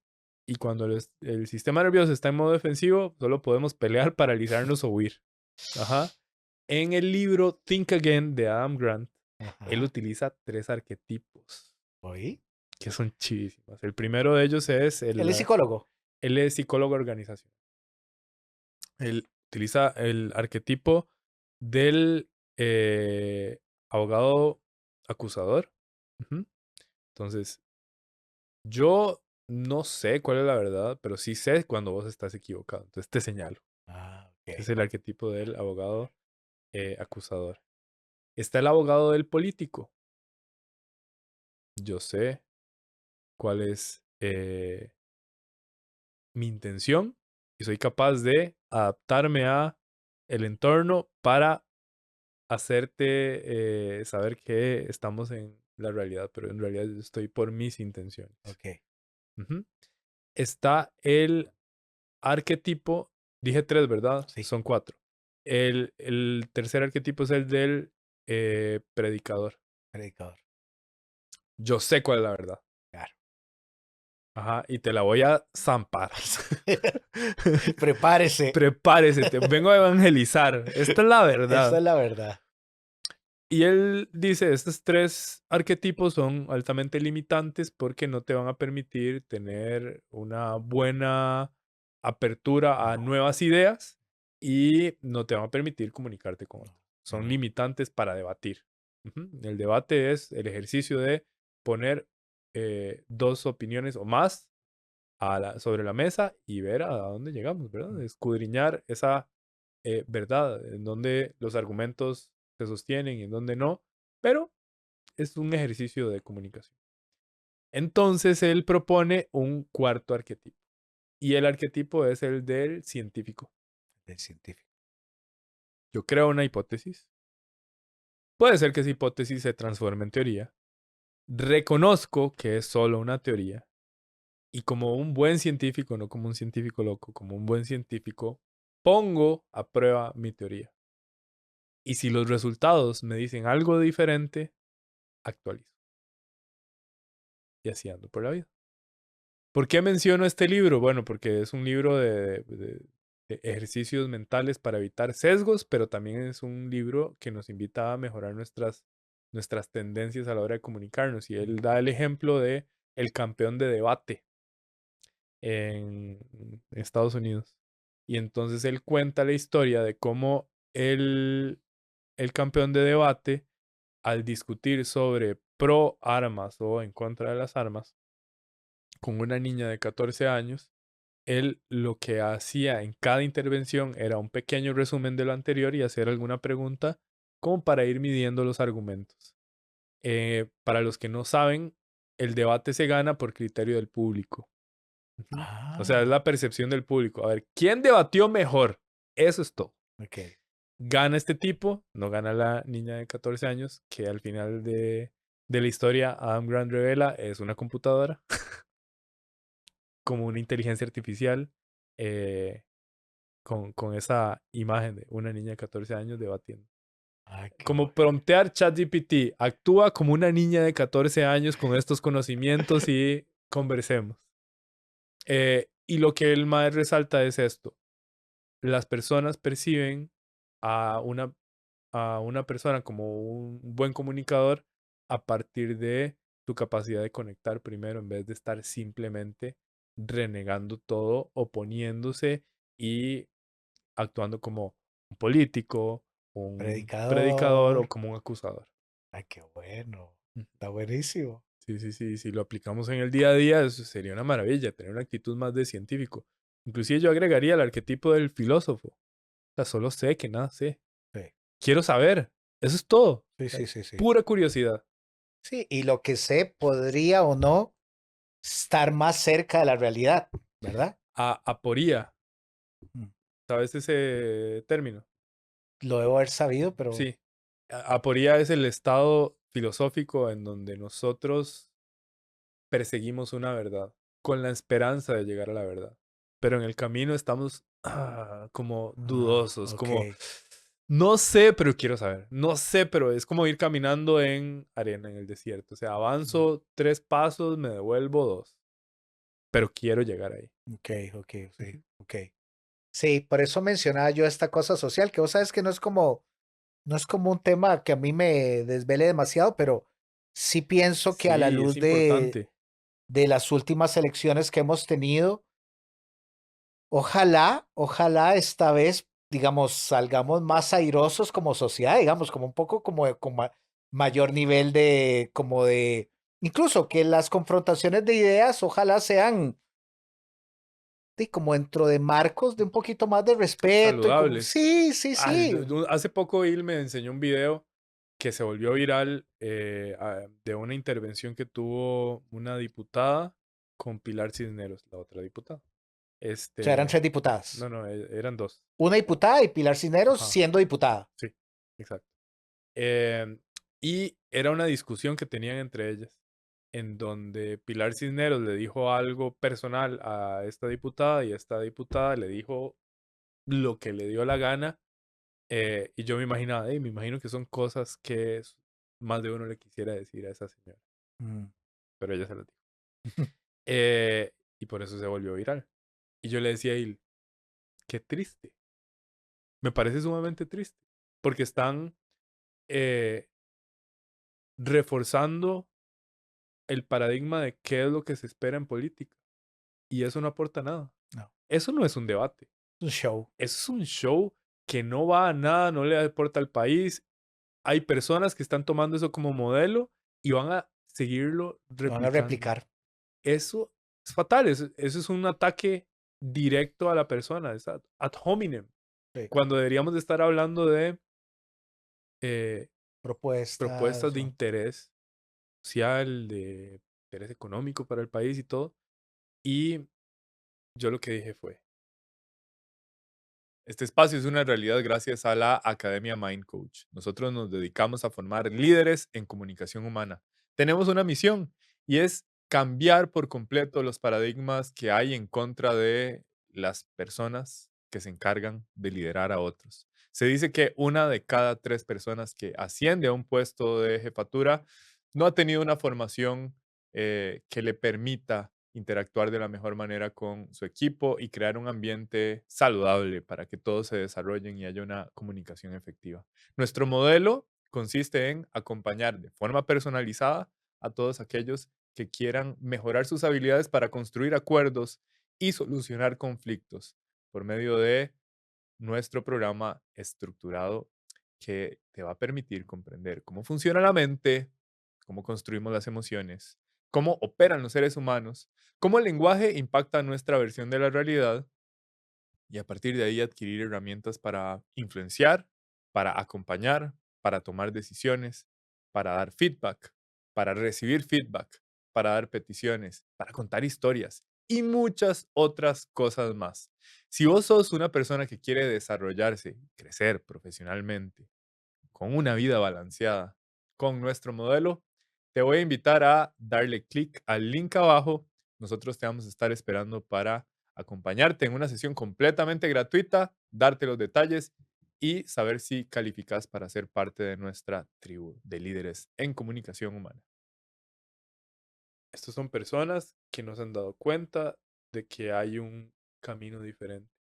Y cuando el sistema nervioso está en modo defensivo, solo podemos pelear, paralizarnos o huir. Ajá. En el libro Think Again de Adam Grant, él Ajá. utiliza 3 arquetipos ¿Oí? que son chivísimos. El primero de ellos es Él es psicólogo. él es psicólogo organizacional. Él utiliza el arquetipo del abogado acusador. Ujú. Entonces, yo no sé cuál es la verdad, pero sí sé cuando vos estás equivocado. Entonces te señalo. Ah, Ese es ok. el arquetipo del abogado acusador. Está el abogado del político. Yo sé cuál es mi intención y soy capaz de adaptarme a el entorno para hacerte saber que estamos en la realidad, pero en realidad yo estoy por mis intenciones. Ok. Ujú. Está el arquetipo, dije 3, ¿verdad? Sí. Son 4. El tercer arquetipo es el del predicador. Predicador. Yo sé cuál es la verdad. Claro. Ajá, y te la voy a zampar. Prepárese. Prepárese, te vengo a evangelizar. Esta es la Esta verdad. es la verdad. Y él dice, estos 3 arquetipos son altamente limitantes porque no te van a permitir tener una buena apertura a No, nuevas ideas y no te van a permitir comunicarte con no, otros. Son no. limitantes para debatir. Ujú. El debate es el ejercicio de poner 2 opiniones o más sobre la mesa y ver a dónde llegamos, ¿verdad? Escudriñar esa verdad, en donde los argumentos se sostienen y en donde no, pero es un ejercicio de comunicación. Entonces él propone un cuarto arquetipo y el arquetipo es el del científico. El científico. Yo creo una hipótesis. Puede ser que esa hipótesis se transforme en teoría. Reconozco que es solo una teoría y como un buen científico, no como un científico loco, como un buen científico, pongo a prueba mi teoría. Y si los resultados me dicen algo diferente, actualizo. Y así ando por la vida. ¿Por qué menciono este libro? Bueno, porque es un libro de ejercicios mentales para evitar sesgos, pero también es un libro que nos invita a mejorar nuestras tendencias a la hora de comunicarnos. Y él da el ejemplo de el campeón de debate en Estados Unidos. Y entonces él cuenta la historia de cómo el campeón de debate, al discutir sobre pro armas o en contra de las armas, con una niña de 14 años, él lo que hacía en cada intervención era un pequeño resumen de lo anterior y hacer alguna pregunta como para ir midiendo los argumentos. Para los que no saben, el debate se gana por criterio del público. Ujú. O sea, es Ah, la percepción del público. A ver, ¿quién debatió mejor? Eso es todo. ok. Gana este tipo, no gana la niña de 14 años, que al final de la historia Adam Grant revela es una computadora como una inteligencia artificial eh, con esa imagen de una niña de 14 años debatiendo. Ay, qué Como bueno. promptear ChatGPT, actúa como una niña de 14 años con estos conocimientos y conversemos. Y lo que el MAE resalta es esto. Las personas perciben a una persona como un buen comunicador a partir de su capacidad de conectar primero en vez de estar simplemente renegando todo, oponiéndose y actuando como un político, un predicador o Predicador. como un acusador. Ay, qué bueno. Mm. Está buenísimo. Sí, sí, sí, si lo aplicamos en el día a día, eso sería una maravilla, tener una actitud más de científico. Inclusive yo agregaría el arquetipo del filósofo. O sea, solo sé que nada sé. Sí, Quiero saber. Eso es todo. O sí, sea, sí, sí, sí. pura curiosidad. Sí, y lo que sé podría o no estar más cerca de la realidad, ¿verdad? Aporía. Mm. ¿Sabes ese término? Lo debo haber sabido, pero Sí. Aporía es el estado filosófico en donde nosotros perseguimos una verdad con la esperanza de llegar a la verdad. Pero en el camino estamos como dudosos, ok. como no sé, pero quiero saber. No sé, pero es como ir caminando en arena en el desierto. O sea, Mm, avanzo 3 pasos, me devuelvo 2, pero quiero llegar ahí. ok, ok, sí, Ujú. ok. Sí, por eso mencionaba yo esta cosa social, que vos sabes que no es como un tema que a mí me desvele demasiado, pero sí pienso que a la Sí, es luz importante. de las últimas elecciones que hemos tenido, ojalá esta vez, digamos, salgamos más airosos como sociedad, digamos, como un poco como con mayor nivel de, como de, incluso que las confrontaciones de ideas, ojalá sean como dentro de marcos de un poquito más de respeto y como, Saludables. sí, sí, Ah, sí. hace poco Il me enseñó un video que se volvió viral de una intervención que tuvo una diputada con Pilar Cisneros, la otra diputada. O sea, eran 3 diputadas. No, eran 2. Una diputada y Pilar Cisneros Ajá. siendo diputada. Sí, exacto. Y era una discusión que tenían entre ellas, en donde Pilar Cisneros le dijo algo personal a esta diputada y esta diputada le dijo lo que le dio la gana. Y yo me imaginaba, me imagino que son cosas que más de uno le quisiera decir a esa señora, Mm. pero ella se lo dijo. Y por eso se volvió viral. Y yo le decía a él, qué triste. Me parece sumamente triste, porque están eh, reforzando el paradigma de qué es lo que se espera en política. Y eso no aporta nada. No. Eso no es un debate. Un show. Eso es un show que no va a nada, no le aporta al país. Hay personas que están tomando eso como modelo y van a seguirlo Lo van a replicando. replicar. Eso es fatal. Eso es un ataque directo a la persona. Es ad hominem. Sí. Cuando deberíamos de estar hablando de Propuestas. de interés social, de interés económico para el país y todo. Y yo lo que dije fue, este espacio es una realidad gracias a la Academia Mind Coach. Nosotros nos dedicamos a formar líderes en comunicación humana. Tenemos una misión y es cambiar por completo los paradigmas que hay en contra de las personas que se encargan de liderar a otros. Se dice que 1 de cada 3 personas que asciende a un puesto de jefatura no ha tenido una formación que le permita interactuar de la mejor manera con su equipo y crear un ambiente saludable para que todos se desarrollen y haya una comunicación efectiva. Nuestro modelo consiste en acompañar de forma personalizada a todos aquellos que quieran mejorar sus habilidades para construir acuerdos y solucionar conflictos por medio de nuestro programa estructurado que te va a permitir comprender cómo funciona la mente, cómo construimos las emociones, cómo operan los seres humanos, cómo el lenguaje impacta nuestra versión de la realidad y a partir de ahí adquirir herramientas para influenciar, para acompañar, para tomar decisiones, para dar feedback, para recibir feedback, para dar peticiones, para contar historias y muchas otras cosas más. Si vos sos una persona que quiere desarrollarse, crecer profesionalmente, con una vida balanceada, con nuestro modelo, te voy a invitar a darle clic al link abajo. Nosotros te vamos a estar esperando para acompañarte en una sesión completamente gratuita, darte los detalles y saber si calificas para ser parte de nuestra tribu de líderes en comunicación humana. Estas son personas que nos han dado cuenta de que hay un camino diferente,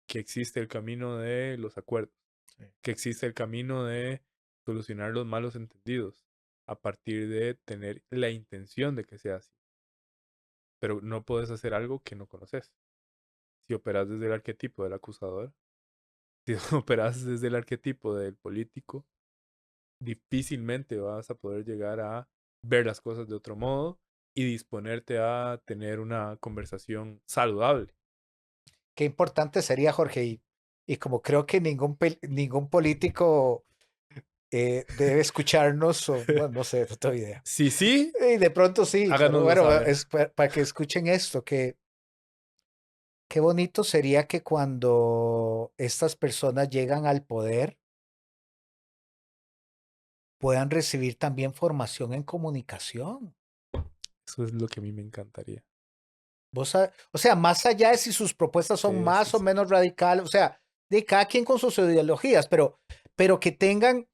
que existe el camino de los acuerdos, que existe el camino de solucionar los malos entendidos a partir de tener la intención de que sea así. Pero no puedes hacer algo que no conoces. Si operas desde el arquetipo del acusador, si operas desde el arquetipo del político, difícilmente vas a poder llegar a ver las cosas de otro modo y disponerte a tener una conversación saludable. Qué importante sería, Jorge, y como creo que ningún político debe escucharnos, o bueno, no sé, no tengo idea. Sí, Y de pronto sí, pero háganoslo bueno, saber. es para que escuchen esto, que qué bonito sería que cuando estas personas llegan al poder puedan recibir también formación en comunicación. Eso es lo que a mí me encantaría. O sea, más allá de si sus propuestas son Sí, más sí, o sí. menos radicales, o sea, de cada quien con sus ideologías, pero que tengan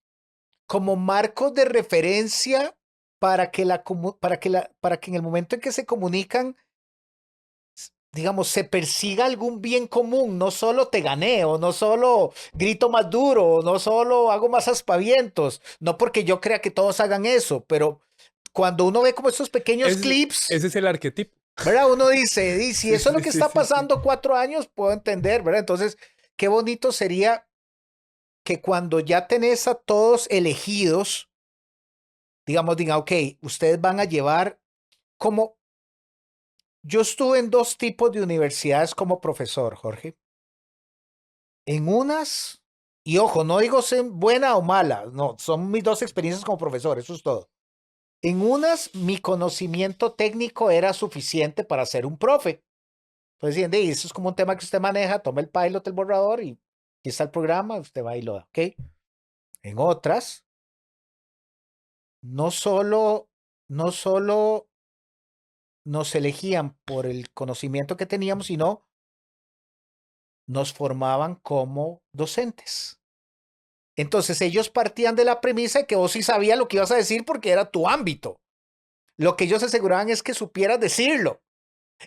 como marcos de referencia para que para que en el momento en que se comunican, digamos, se persiga algún bien común, no solo te ganeo, no solo grito más duro, no solo hago más aspavientos, no porque yo crea que todos hagan eso, pero cuando uno ve como esos pequeños clips, Ese es el arquetipo. ¿verdad? Uno dice, y si Sí, eso es lo sí, que sí, está sí, sí. pasando 4 años, puedo entender, ¿verdad? Entonces, qué bonito sería que cuando ya tenés a todos elegidos, digamos, diga, ok, ustedes van a llevar como... Yo estuve en 2 tipos de universidades como profesor, Jorge. En unas y ojo, no digo ser buena o mala, no, son mis dos experiencias como profesor, eso es todo. En unas, mi conocimiento técnico era suficiente para ser un profe. Entonces, decían, eso es como un tema que usted maneja, toma el pilot, el borrador y aquí está el programa, usted va y lo da, ¿ok? En otras, no solo, no solo nos elegían por el conocimiento que teníamos, sino nos formaban como docentes. Entonces ellos partían de la premisa de que vos sí sabías lo que ibas a decir porque era tu ámbito. Lo que ellos aseguraban es que supieras decirlo.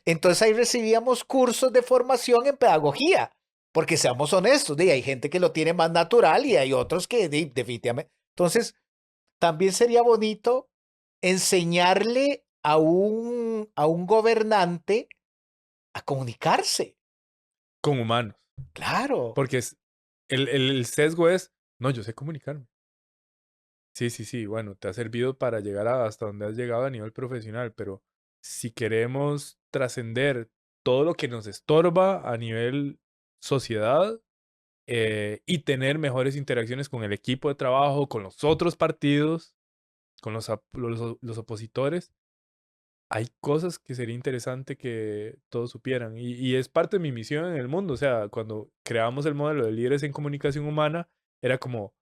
Entonces ahí recibíamos cursos de formación en pedagogía, porque seamos honestos, hay gente que lo tiene más natural y hay otros que definitivamente. Entonces, también sería bonito enseñarle a un gobernante a comunicarse. Con humanos. Claro. Porque el sesgo es, no, yo sé comunicarme. Sí, sí, sí, bueno, te ha servido para llegar hasta donde has llegado a nivel profesional, pero si queremos trascender todo lo que nos estorba a nivel sociedad y tener mejores interacciones con el equipo de trabajo, con los otros partidos, con los opositores, hay cosas que sería interesante que todos supieran. Y es parte de mi misión en el mundo. O sea, cuando creamos el modelo de líderes en comunicación humana, era como,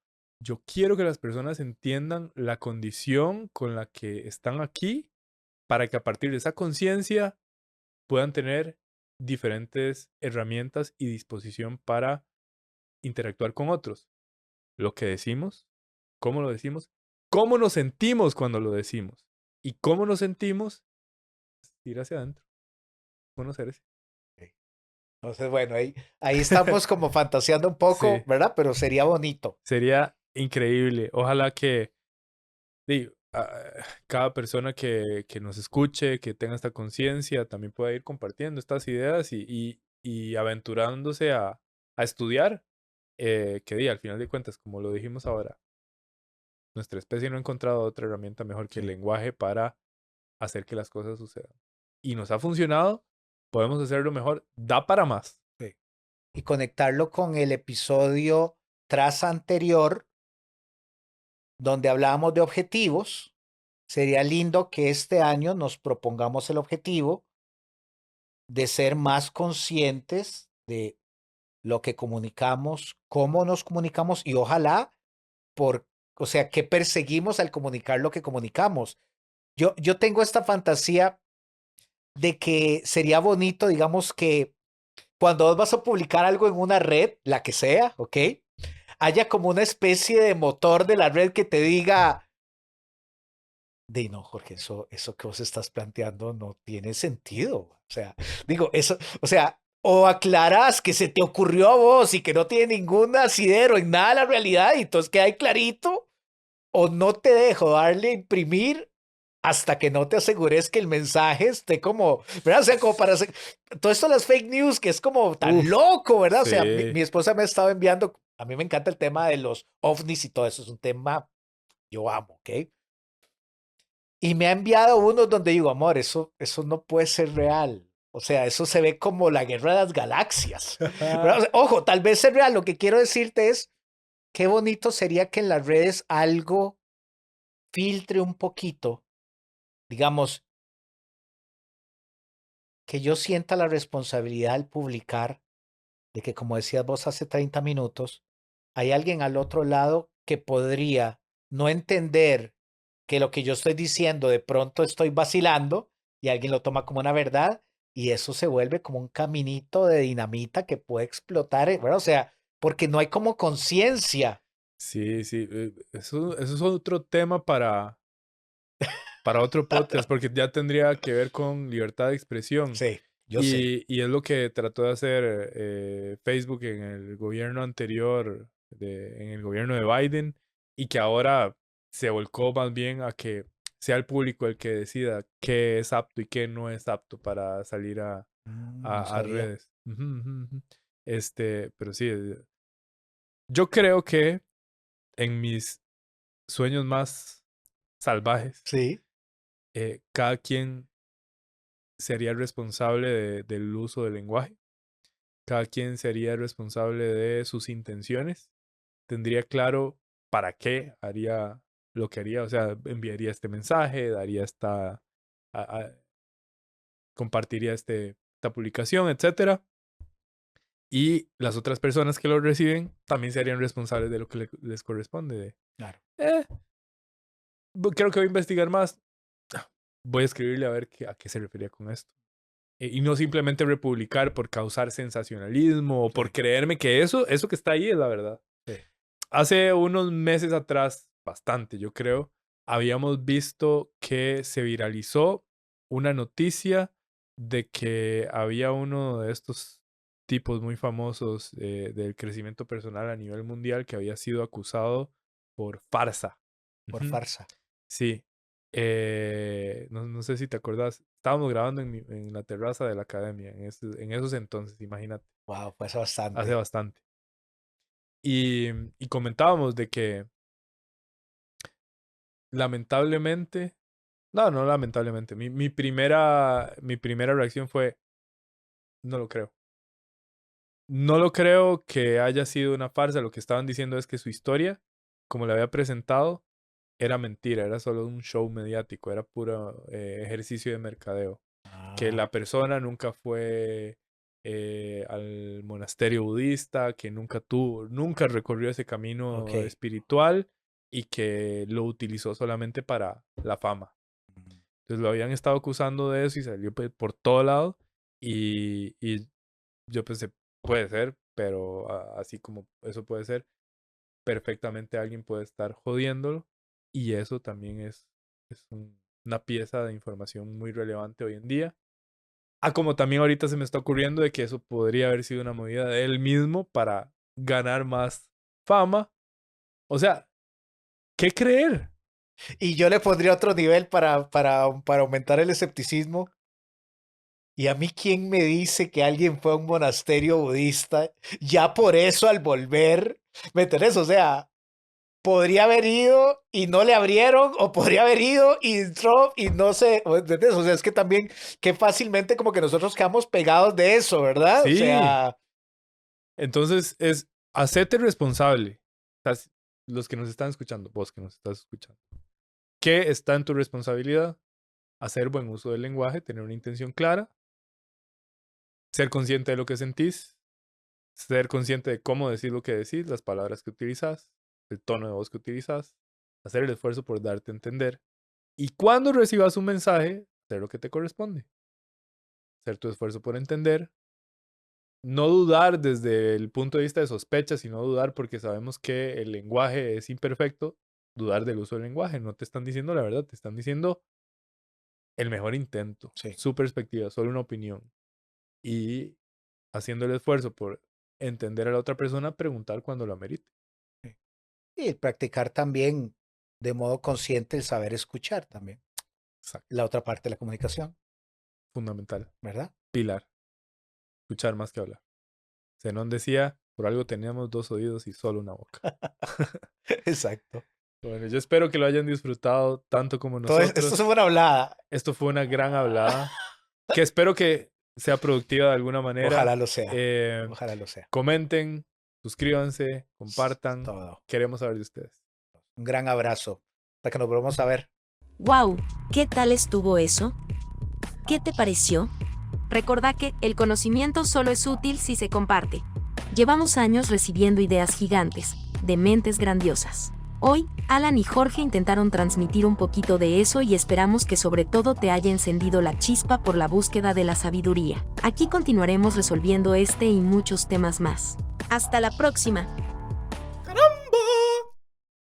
yo quiero que las personas entiendan la condición con la que están aquí para que a partir de esa conciencia puedan tener diferentes herramientas y disposición para interactuar con otros. Lo que decimos, cómo lo decimos, cómo nos sentimos cuando lo decimos y cómo nos sentimos, ir hacia adentro. Conocerse. Entonces, bueno, ahí estamos como fantaseando un poco, Sí, ¿verdad? Pero sería bonito. sería increíble. Ojalá que digo, cada persona que nos escuche, que tenga esta conciencia, también pueda ir compartiendo estas ideas y aventurándose a estudiar, que al final de cuentas, como lo dijimos ahora, nuestra especie no ha encontrado otra herramienta mejor que el Sí, lenguaje para hacer que las cosas sucedan. Y nos ha funcionado, podemos hacerlo mejor, da para más. sí. Y conectarlo con el episodio tras anterior, donde hablábamos de objetivos. Sería lindo que este año nos propongamos el objetivo de ser más conscientes de lo que comunicamos, cómo nos comunicamos y ojalá o sea, que perseguimos al comunicar lo que comunicamos. Yo tengo esta fantasía de que sería bonito, digamos, que cuando vos vas a publicar algo en una red, la que sea, ¿ok? Haya como una especie de motor de la red que te diga, de no, Jorge, eso que vos estás planteando no tiene sentido. O sea, digo, eso, o sea, o aclarás que se te ocurrió a vos y que no tiene ningún asidero en nada la realidad y entonces queda ahí clarito, o no te dejo darle a imprimir hasta que no te asegures que el mensaje esté como, ¿verdad? O sea, como para hacer todo esto de las fake news que es como tan Uf, loco, ¿verdad? O sea, sí. mi esposa me ha estado enviando, a mí me encanta el tema de los ovnis y todo eso, es un tema yo amo, ¿ok? Y me ha enviado unos donde digo, amor, eso no puede ser real. O sea, eso se ve como la guerra de las galaxias. ¿Verdad? O sea, ojo, tal vez es real. Lo que quiero decirte es, qué bonito sería que en las redes algo filtre un poquito, digamos, que yo sienta la responsabilidad al publicar de que, como decías vos hace 30 minutos, hay alguien al otro lado que podría no entender que lo que yo estoy diciendo de pronto estoy vacilando y alguien lo toma como una verdad y eso se vuelve como un caminito de dinamita que puede explotar, ¿verdad? O sea, porque no hay como conciencia. Sí, sí. Eso es otro tema para otro podcast, porque ya tendría que ver con libertad de expresión. Sí, yo sé. Y es lo que trató de hacer Facebook en el gobierno anterior, en el gobierno de Biden, y que ahora se volcó más bien a que sea el público el que decida qué es apto y qué no es apto para salir No a sabía. redes. Ujú, ujú, ujú. Pero sí, yo creo que en mis sueños más salvajes, Sí. cada quien sería el responsable del uso del lenguaje, cada quien sería el responsable de sus intenciones tendría claro para qué haría lo que haría. O sea, enviaría este mensaje, daría compartiría esta publicación, etcétera. Y las otras personas que lo reciben también serían responsables de lo que les corresponde. Claro. Creo que voy a investigar más. Voy a escribirle a ver a qué se refería con esto. Y no simplemente republicar por causar sensacionalismo o por creerme que eso que está ahí es la verdad. Sí. Hace unos meses atrás, bastante yo creo, habíamos visto que se viralizó una noticia de que había uno de estos tipos muy famosos del crecimiento personal a nivel mundial que había sido acusado por farsa. Por farsa. Sí. No sé si te acordás. Estábamos grabando en la terraza de la academia en esos entonces, imagínate. Wow, fue hace bastante. Hace bastante. Y comentábamos de que lamentablemente, no lamentablemente, mi primera reacción fue, no lo creo. No lo creo que haya sido una farsa. Lo que estaban diciendo es que su historia, como la había presentado, era mentira, era solo un show mediático, era puro ejercicio de mercadeo. Que la persona nunca fue al monasterio budista, que nunca recorrió ese camino espiritual y que lo utilizó solamente para la fama. Entonces lo habían estado acusando de eso y salió por todo lado y yo pensé, puede ser, pero así como eso puede ser, perfectamente alguien puede estar jodiéndolo y eso también es una pieza de información muy relevante hoy en día. Como también ahorita se me está ocurriendo de que eso podría haber sido una movida de él mismo para ganar más fama. O sea, ¿qué creer? Y yo le pondría otro nivel para aumentar el escepticismo. Y a mí, ¿quién me dice que alguien fue a un monasterio budista? Ya por eso al volver, ¿me entendés? O sea, podría haber ido y no le abrieron, o podría haber ido y entró y no sé, ¿entendés? O sea, es que también, qué fácilmente como que nosotros quedamos pegados de eso, ¿verdad? Sí. O sea... Entonces es hacerte responsable. O sea, los que nos están escuchando, vos que nos estás escuchando. ¿Qué está en tu responsabilidad? Hacer buen uso del lenguaje, tener una intención clara, ser consciente de lo que sentís, ser consciente de cómo decir lo que decís, las palabras que utilizas, el tono de voz que utilizas, hacer el esfuerzo por darte a entender. Y cuando recibas un mensaje, hacer lo que te corresponde. Hacer tu esfuerzo por entender. No dudar desde el punto de vista de sospecha, sino dudar porque sabemos que el lenguaje es imperfecto. Dudar del uso del lenguaje. No te están diciendo la verdad, te están diciendo el mejor intento. Sí. Su perspectiva, solo una opinión. Y haciendo el esfuerzo por entender a la otra persona, preguntar cuando lo amerite. Y practicar también de modo consciente el saber escuchar también. Exacto. La otra parte de la comunicación. Fundamental. ¿Verdad? Pilar. Escuchar más que hablar. Zenón decía, por algo teníamos 2 oídos y solo una boca. Exacto. Bueno, yo espero que lo hayan disfrutado tanto como nosotros. Esto es una buena hablada. Esto fue una gran hablada. Que espero que sea productiva de alguna manera. Ojalá lo sea. Ojalá lo sea. Comenten, suscríbanse, compartan. Todo. Queremos saber de ustedes. Un gran abrazo. Hasta que nos volvamos a ver. ¡Wow! ¿Qué tal estuvo eso? ¿Qué te pareció? Recordá que el conocimiento solo es útil si se comparte. Llevamos años recibiendo ideas gigantes, de mentes grandiosas. Hoy, Alan y Jorge intentaron transmitir un poquito de eso y esperamos que sobre todo te haya encendido la chispa por la búsqueda de la sabiduría. Aquí continuaremos resolviendo este y muchos temas más. ¡Hasta la próxima!